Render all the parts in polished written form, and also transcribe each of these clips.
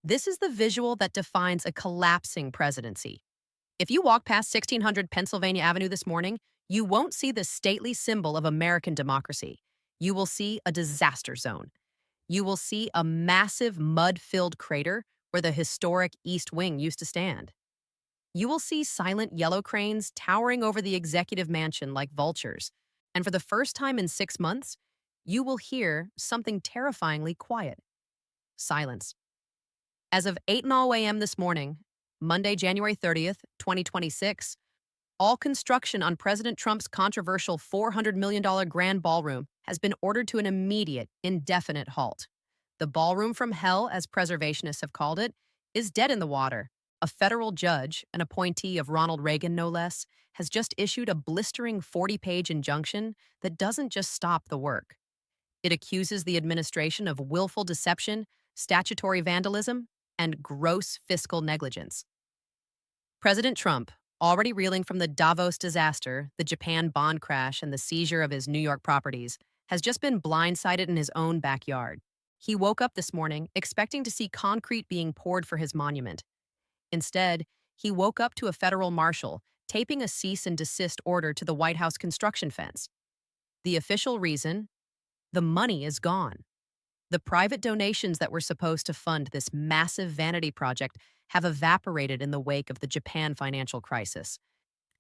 This is the visual that defines a collapsing presidency. If you walk past 1600 Pennsylvania Avenue this morning, you won't see the stately symbol of American democracy. You will see a disaster zone. You will see a massive mud-filled crater where the historic East Wing used to stand. You will see silent yellow cranes towering over the executive mansion like vultures. And for the first time in 6 months, you will hear something terrifyingly quiet: silence. As of 8:00 a.m. this morning, Monday, January 30th, 2026, all construction on President Trump's controversial $400 million grand ballroom has been ordered to an immediate, indefinite halt. The ballroom from hell, as preservationists have called it, is dead in the water. A federal judge, an appointee of Ronald Reagan no less, has just issued a blistering 40-page injunction that doesn't just stop the work. It accuses the administration of willful deception, statutory vandalism, and gross fiscal negligence. President Trump, already reeling from the Davos disaster, the Japan bond crash, and the seizure of his New York properties, has just been blindsided in his own backyard. He woke up this morning expecting to see concrete being poured for his monument. Instead, he woke up to a federal marshal taping a cease and desist order to the White House construction fence. The official reason? The money is gone. The private donations that were supposed to fund this massive vanity project have evaporated in the wake of the Japan financial crisis.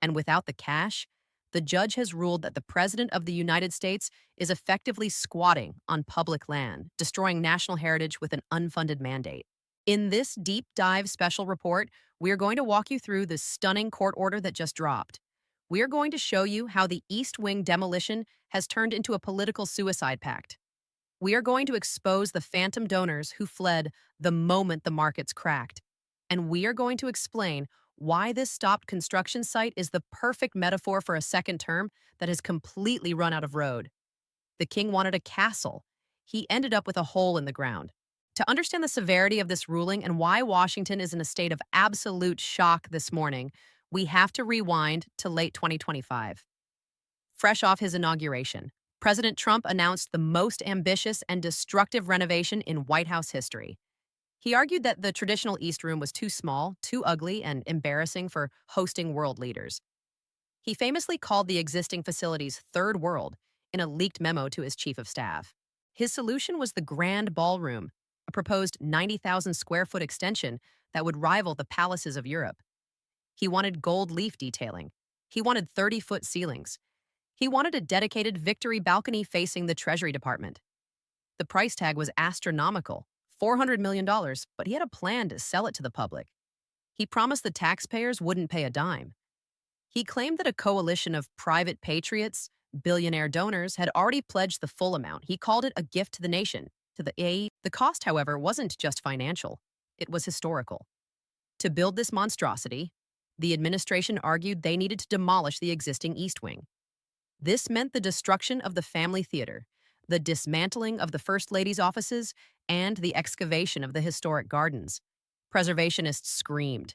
And without the cash, the judge has ruled that the President of the United States is effectively squatting on public land, destroying national heritage with an unfunded mandate. In this deep dive special report, we are going to walk you through the stunning court order that just dropped. We are going to show you how the East Wing demolition has turned into a political suicide pact. We are going to expose the phantom donors who fled the moment the markets cracked. And we are going to explain why this stopped construction site is the perfect metaphor for a second term that has completely run out of road. The king wanted a castle. He ended up with a hole in the ground. To understand the severity of this ruling and why Washington is in a state of absolute shock this morning, we have to rewind to late 2025. Fresh off his inauguration, President Trump announced the most ambitious and destructive renovation in White House history. He argued that the traditional East Room was too small, too ugly, and embarrassing for hosting world leaders. He famously called the existing facilities Third World in a leaked memo to his chief of staff. His solution was the Grand Ballroom, a proposed 90,000 square foot extension that would rival the palaces of Europe. He wanted gold leaf detailing. He wanted 30-foot ceilings. He wanted a dedicated victory balcony facing the Treasury Department. The price tag was astronomical, $400 million, but he had a plan to sell it to the public. He promised the taxpayers wouldn't pay a dime. He claimed that a coalition of private patriots, billionaire donors, had already pledged the full amount. He called it a gift to the nation. The cost, however, wasn't just financial. It was historical. To build this monstrosity, the administration argued they needed to demolish the existing East Wing. This meant the destruction of the family theater, the dismantling of the First Lady's offices, and the excavation of the historic gardens. Preservationists screamed.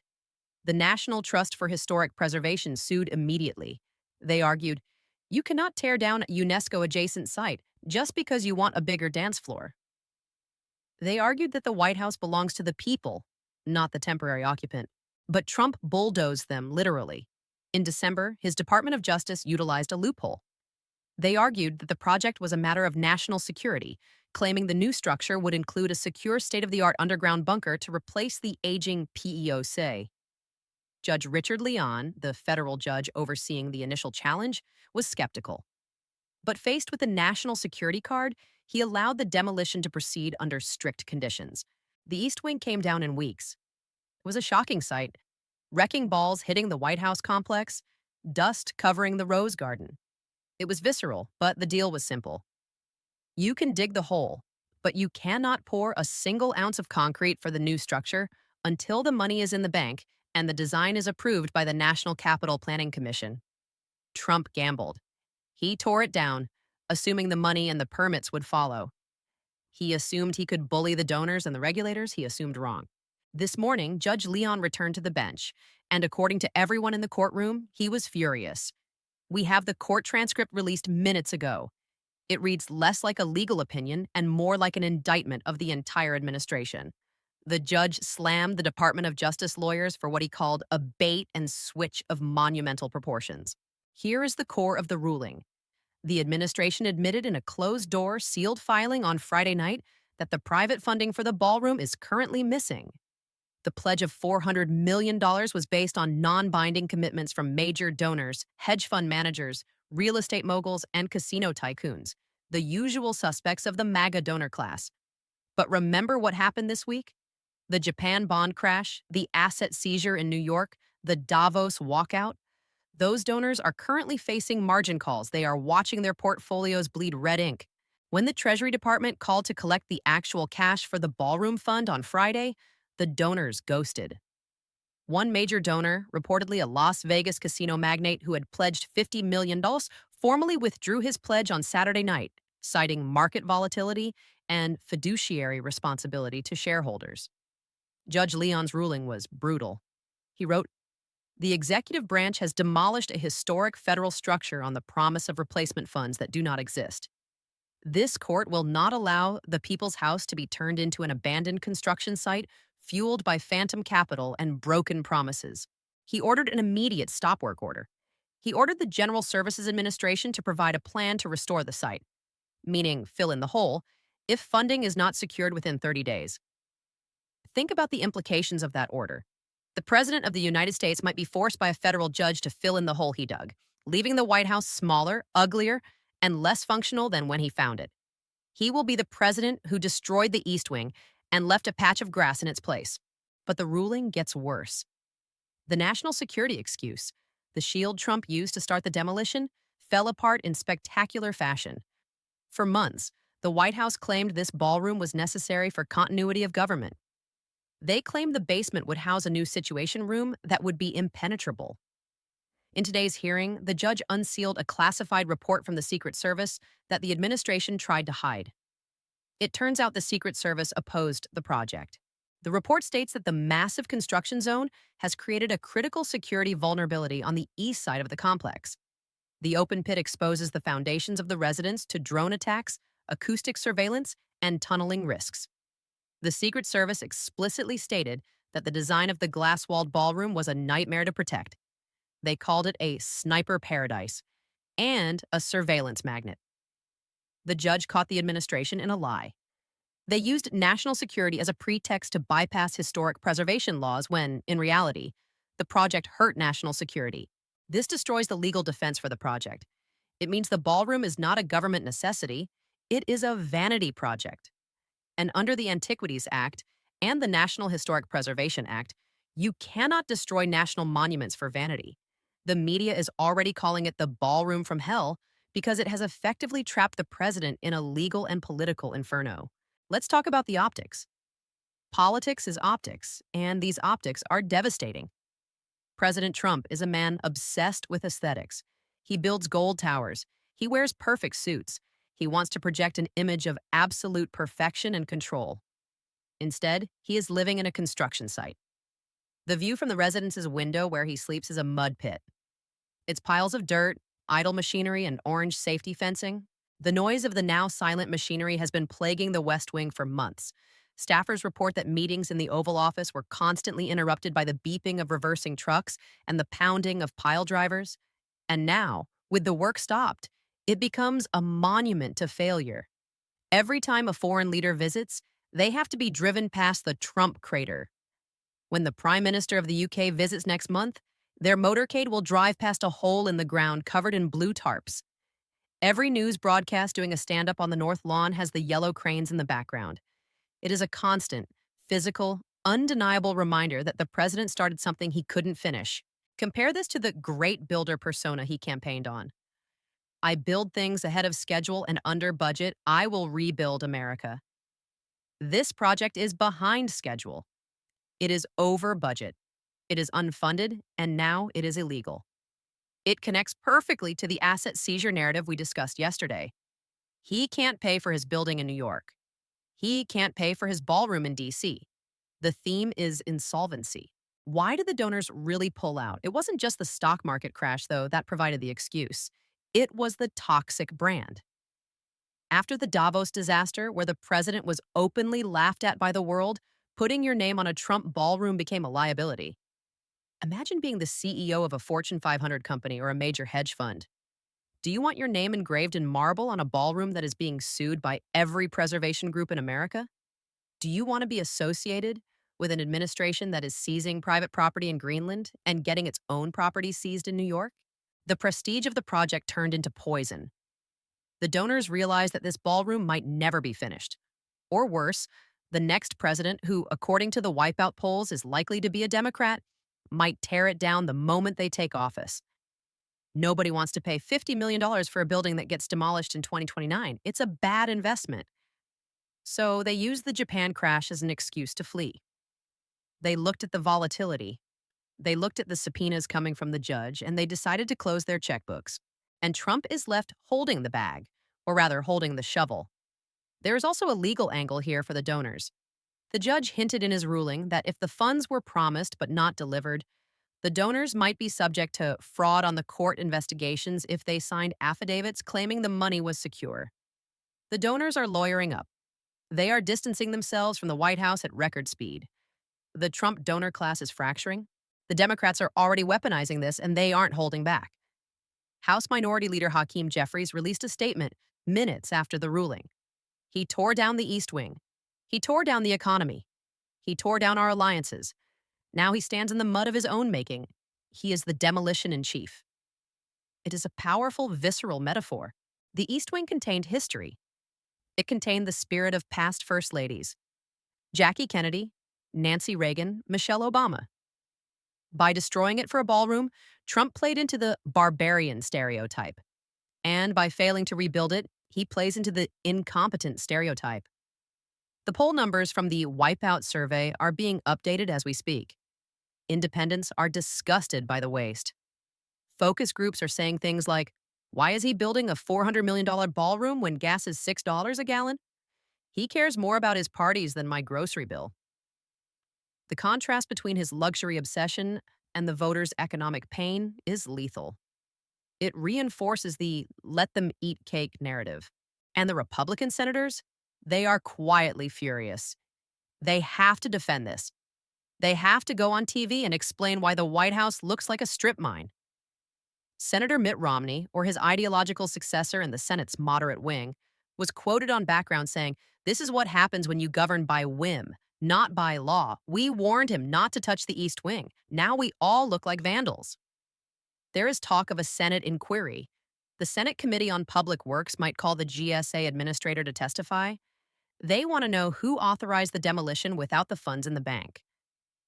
The National Trust for Historic Preservation sued immediately. They argued, "You cannot tear down a UNESCO-adjacent site just because you want a bigger dance floor." They argued that the White House belongs to the people, not the temporary occupant. But Trump bulldozed them, literally. In December, his Department of Justice utilized a loophole. They argued that the project was a matter of national security, claiming the new structure would include a secure state-of-the-art underground bunker to replace the aging PEOC. Judge Richard Leon, the federal judge overseeing the initial challenge, was skeptical. But faced with the national security card, he allowed the demolition to proceed under strict conditions. The East Wing came down in weeks. It was a shocking sight. Wrecking balls hitting the White House complex, dust covering the Rose Garden. It was visceral, but the deal was simple. You can dig the hole, but you cannot pour a single ounce of concrete for the new structure until the money is in the bank and the design is approved by the National Capital Planning Commission. Trump gambled. He tore it down, assuming the money and the permits would follow. He assumed he could bully the donors and the regulators. He assumed wrong. This morning, Judge Leon returned to the bench, and according to everyone in the courtroom, he was furious. We have the court transcript released minutes ago. It reads less like a legal opinion and more like an indictment of the entire administration. The judge slammed the Department of Justice lawyers for what he called a bait and switch of monumental proportions. Here is the core of the ruling. The administration admitted in a closed door, sealed filing on Friday night that the private funding for the ballroom is currently missing. The pledge of $400 million was based on non binding commitments from major donors, hedge fund managers, real estate moguls, and casino tycoons, the usual suspects of the MAGA donor class. But remember what happened this week? The Japan bond crash, the asset seizure in New York, the Davos walkout. Those donors are currently facing margin calls. They are watching their portfolios bleed red ink. When the Treasury Department called to collect the actual cash for the ballroom fund on Friday, the donors ghosted. One major donor, reportedly a Las Vegas casino magnate who had pledged $50 million, formally withdrew his pledge on Saturday night, citing market volatility and fiduciary responsibility to shareholders. Judge Leon's ruling was brutal. He wrote, "The executive branch has demolished a historic federal structure on the promise of replacement funds that do not exist. This court will not allow the People's House to be turned into an abandoned construction site fueled by phantom capital and broken promises." He ordered an immediate stop work order. He ordered the General Services Administration to provide a plan to restore the site, meaning fill in the hole, if funding is not secured within 30 days. Think about the implications of that order. The President of the United States might be forced by a federal judge to fill in the hole he dug, leaving the White House smaller, uglier, and less functional than when he found it. He will be the president who destroyed the East Wing and left a patch of grass in its place. But the ruling gets worse. The national security excuse, the shield Trump used to start the demolition, fell apart in spectacular fashion. For months, the White House claimed this ballroom was necessary for continuity of government. They claimed the basement would house a new Situation Room that would be impenetrable. In today's hearing, the judge unsealed a classified report from the Secret Service that the administration tried to hide. It turns out the Secret Service opposed the project. The report states that the massive construction zone has created a critical security vulnerability on the east side of the complex. The open pit exposes the foundations of the residence to drone attacks, acoustic surveillance, and tunneling risks. The Secret Service explicitly stated that the design of the glass-walled ballroom was a nightmare to protect. They called it a sniper paradise and a surveillance magnet. The judge caught the administration in a lie. They used national security as a pretext to bypass historic preservation laws when, in reality, the project hurt national security. This destroys the legal defense for the project. It means the ballroom is not a government necessity, it is a vanity project. And under the Antiquities Act and the National Historic Preservation Act, you cannot destroy national monuments for vanity. The media is already calling it the ballroom from hell because it has effectively trapped the president in a legal and political inferno. Let's talk about the optics. Politics is optics, and these optics are devastating. President Trump is a man obsessed with aesthetics. He builds gold towers. He wears perfect suits. He wants to project an image of absolute perfection and control. Instead, he is living in a construction site. The view from the residence's window where he sleeps is a mud pit. It's piles of dirt, idle machinery, and orange safety fencing. The noise of the now silent machinery has been plaguing the West Wing for months. Staffers report that meetings in the Oval Office were constantly interrupted by the beeping of reversing trucks and the pounding of pile drivers. And now, with the work stopped, it becomes a monument to failure. Every time a foreign leader visits, they have to be driven past the Trump crater. When the Prime Minister of the UK visits next month, their motorcade will drive past a hole in the ground covered in blue tarps. Every news broadcast doing a stand-up on the North Lawn has the yellow cranes in the background. It is a constant, physical, undeniable reminder that the president started something he couldn't finish. Compare this to the great builder persona he campaigned on. I build things ahead of schedule and under budget. I will rebuild America. This project is behind schedule. It is over budget. It is unfunded, and now it is illegal. It connects perfectly to the asset seizure narrative we discussed yesterday. He can't pay for his building in New York. He can't pay for his ballroom in D.C. The theme is insolvency. Why did the donors really pull out? It wasn't just the stock market crash, though, that provided the excuse. It was the toxic brand. After the Davos disaster, where the president was openly laughed at by the world, Putting your name on a Trump ballroom became a liability. Imagine being the CEO of a Fortune 500 company or a major hedge fund. Do you want your name engraved in marble on a ballroom that is being sued by every preservation group in America? Do you want to be associated with an administration that is seizing private property in Greenland and getting its own property seized in New York? The prestige of the project turned into poison. The donors realized that this ballroom might never be finished. Or worse, the next president, who, according to the wipeout polls, is likely to be a Democrat, might tear it down the moment they take office. Nobody wants to pay $50 million for a building that gets demolished in 2029. It's a bad investment. So they used the Japan crash as an excuse to flee. They looked at the volatility. They looked at the subpoenas coming from the judge, and they decided to close their checkbooks. And Trump is left holding the bag, or rather, holding the shovel. There is also a legal angle here for the donors. The judge hinted in his ruling that if the funds were promised but not delivered, the donors might be subject to fraud on the court investigations if they signed affidavits claiming the money was secure. The donors are lawyering up. They are distancing themselves from the White House at record speed. The Trump donor class is fracturing. The Democrats are already weaponizing this, and they aren't holding back. House Minority Leader Hakeem Jeffries released a statement minutes after the ruling. He tore down the East Wing. He tore down the economy. He tore down our alliances. Now he stands in the mud of his own making. He is the demolition in chief. It is a powerful, visceral metaphor. The East Wing contained history. It contained the spirit of past first ladies: Jackie Kennedy, Nancy Reagan, Michelle Obama. By destroying it for a ballroom, Trump played into the barbarian stereotype. And by failing to rebuild it, he plays into the incompetent stereotype. The poll numbers from the Wipeout survey are being updated as we speak. Independents are disgusted by the waste. Focus groups are saying things like, "Why is he building a $400 million ballroom when gas is $6 a gallon? He cares more about his parties than my grocery bill." The contrast between his luxury obsession and the voters' economic pain is lethal. It reinforces the "let them eat cake" narrative. And the Republican senators, they are quietly furious. They have to defend this. They have to go on TV and explain why the White House looks like a strip mine. Senator Mitt Romney, or his ideological successor in the Senate's moderate wing, was quoted on background saying, "This is what happens when you govern by whim, not by law. We warned him not to touch the East Wing. Now we all look like vandals." There is talk of a Senate inquiry. The Senate Committee on Public Works might call the GSA administrator to testify. They want to know who authorized the demolition without the funds in the bank.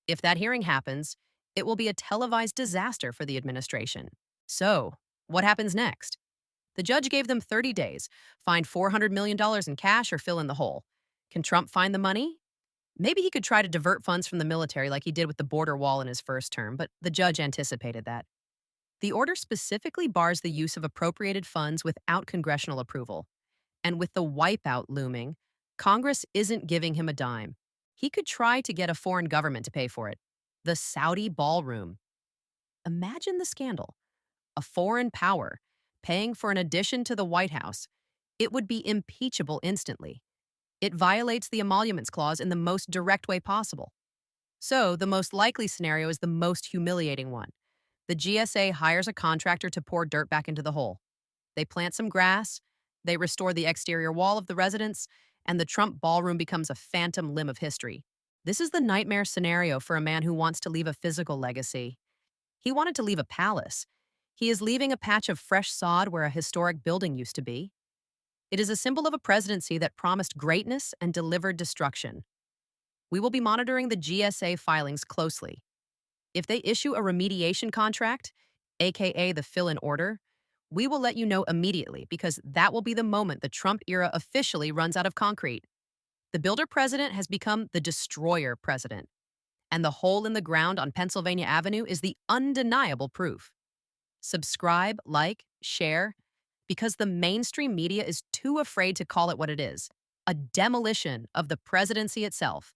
If that hearing happens, it will be a televised disaster for the administration. So, what happens next? The judge gave them 30 days, find $400 million in cash, or fill in the hole. Can Trump find the money? Maybe he could try to divert funds from the military like he did with the border wall in his first term, but the judge anticipated that. The order specifically bars the use of appropriated funds without congressional approval. And with the wipeout looming, Congress isn't giving him a dime. He could try to get a foreign government to pay for it. The Saudi ballroom. Imagine the scandal. A foreign power paying for an addition to the White House. It would be impeachable instantly. It violates the emoluments clause in the most direct way possible. So, the most likely scenario is the most humiliating one. The GSA hires a contractor to pour dirt back into the hole. They plant some grass, they restore the exterior wall of the residence, and the Trump ballroom becomes a phantom limb of history. This is the nightmare scenario for a man who wants to leave a physical legacy. He wanted to leave a palace. He is leaving a patch of fresh sod where a historic building used to be. It is a symbol of a presidency that promised greatness and delivered destruction. We will be monitoring the GSA filings closely. If they issue a remediation contract, aka the fill-in order, we will let you know immediately, because that will be the moment the Trump era officially runs out of concrete. The builder president has become the destroyer president, and the hole in the ground on Pennsylvania Avenue is the undeniable proof. Subscribe, like, share, because the mainstream media is too afraid to call it what it is: a demolition of the presidency itself.